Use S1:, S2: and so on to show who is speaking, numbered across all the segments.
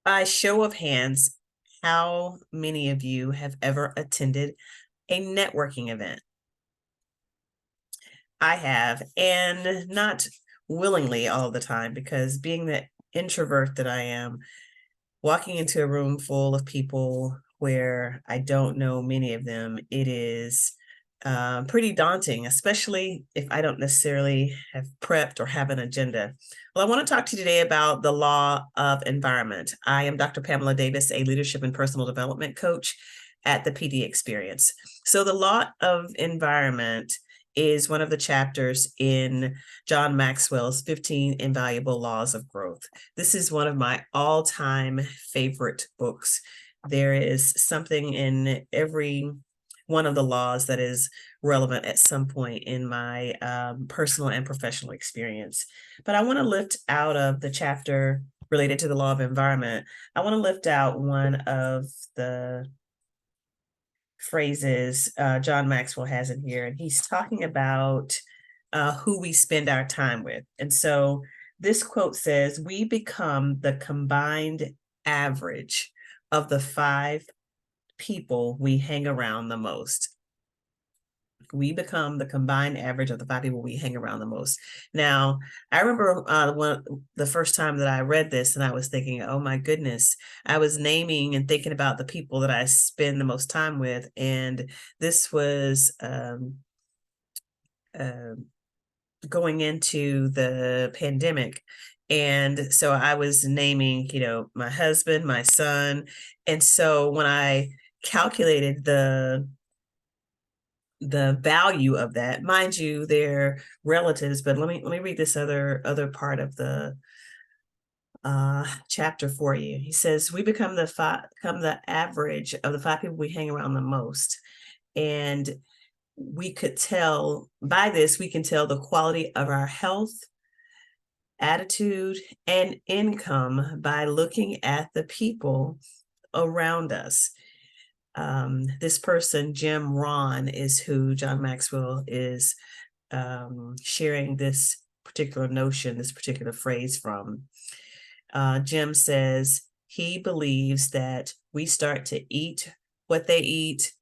S1: By show of hands, how many of you have ever attended a networking event? I have, and not willingly all the time, because being the introvert that I am, walking into a room full of people where I don't know many of them, it is pretty daunting, especially if I don't necessarily have prepped or have an agenda. Well, I want to talk to you today about the law of environment. I am Dr. Pamela Davis, a leadership and personal development coach at the PD Experience. So, the law of environment is one of the chapters in John Maxwell's 15 Invaluable Laws of Growth. This is one of my all-time favorite books. There is something in every one of the laws that is relevant at some point in my personal and professional experience. But I want to lift out of the chapter related to the law of environment, I want to lift out one of the phrases John Maxwell has in here, and he's talking about who we spend our time with. And so this quote says, "We become the combined average of the five people we hang around the most." We become the combined average of the five people we hang around the most. Now, I remember the first time that I read this, and I was thinking, oh my goodness, I was naming and thinking about the people that I spend the most time with. And this was uh, going into the pandemic. And so I was naming, my husband, my son. And so when I calculated the value of that, mind you, they're relatives, but let me read this other part of the chapter for you. He says, we become the average of the five people we hang around the most. And we could tell by this, we can tell the quality of our health, attitude, and income by looking at the people around us. This person, Jim Rohn, is who John Maxwell is sharing this particular notion, this particular phrase from. Jim says he believes that we start to eat what they eat,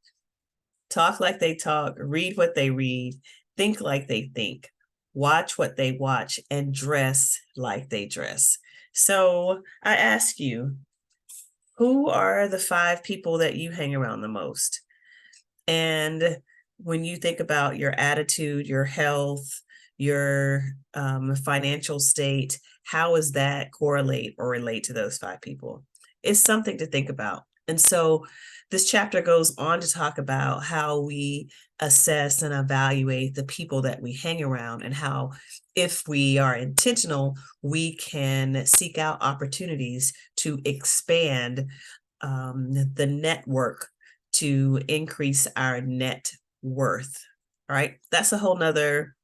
S1: talk like they talk, read what they read, think like they think, watch what they watch, and dress like they dress. So I ask you, who are the five people that you hang around the most? And when you think about your attitude, your health, your financial state, how does that correlate or relate to those five people? It's something to think about. And so this chapter goes on to talk about how we assess and evaluate the people that we hang around, and how, if we are intentional, we can seek out opportunities to expand the network to increase our net worth. All right. That's a whole nother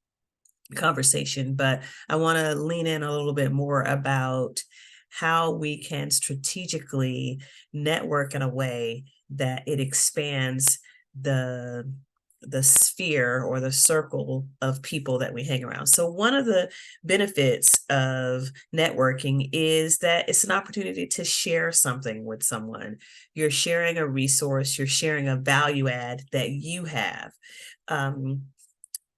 S1: conversation, but I want to lean in a little bit more about how we can strategically network in a way that it expands the sphere or the circle of people that we hang around. So one of the benefits of networking is that it's an opportunity to share something with someone. You're sharing a resource, you're sharing a value add that you have.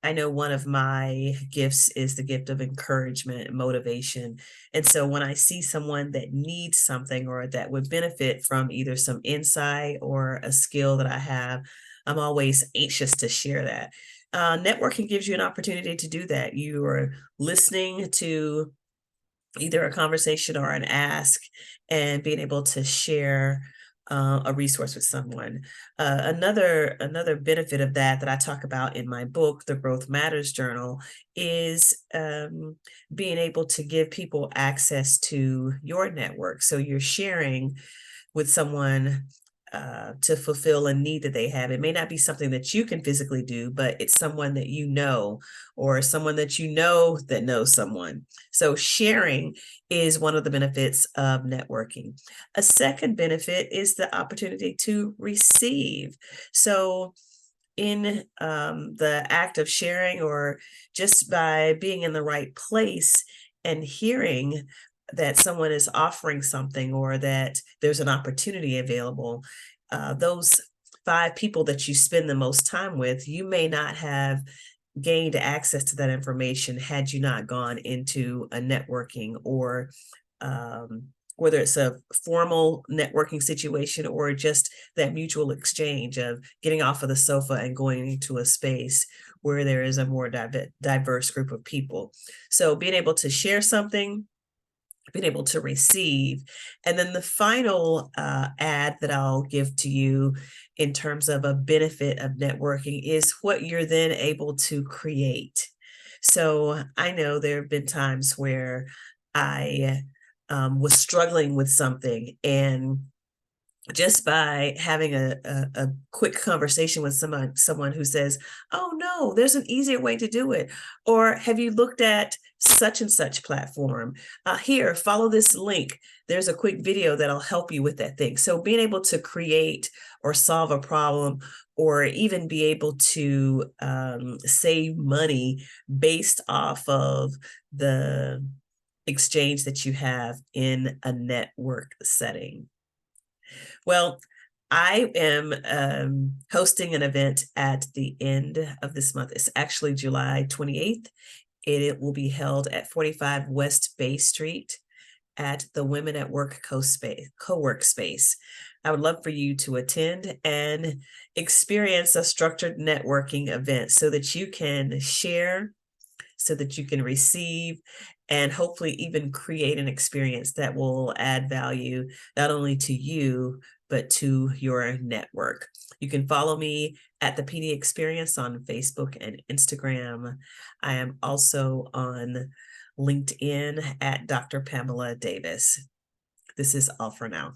S1: I know one of my gifts is the gift of encouragement and motivation. And so when I see someone that needs something or that would benefit from either some insight or a skill that I have, I'm always anxious to share that. Networking gives you an opportunity to do that. You are listening to either a conversation or an ask and being able to share a resource with someone. Another benefit of that I talk about in my book, The Growth Matters Journal, is being able to give people access to your network. So you're sharing with someone to fulfill a need that they have. It may not be something that you can physically do, but it's someone that you know, or someone that you know that knows someone. So sharing is one of the benefits of networking. A second benefit is the opportunity to receive. So in the act of sharing, or just by being in the right place and hearing, that someone is offering something or that there's an opportunity available, those 5 people that you spend the most time with, you may not have gained access to that information had you not gone into a networking or whether it's a formal networking situation or just that mutual exchange of getting off of the sofa and going into a space where there is a more diverse group of people. So being able to share something, being able to receive. And then the final ad that I'll give to you in terms of a benefit of networking is what you're then able to create. So I know there have been times where I was struggling with something, and just by having a quick conversation with someone who says, oh no, there's an easier way to do it, or have you looked at such and such platform, here, follow this link, there's a quick video that'll help you with that thing. So being able to create or solve a problem, or even be able to save money based off of the exchange that you have in a network setting. Well, I am hosting an event at the end of this month. It's actually July 28th. It will be held at 45 West Bay Street at the Women at Work co-work space. I would love for you to attend and experience a structured networking event so that you can share, so that you can receive, and hopefully even create an experience that will add value not only to you, but to your network. You can follow me at the PD Experience on Facebook and Instagram. I am also on LinkedIn at Dr. Pamela Davis. This is all for now.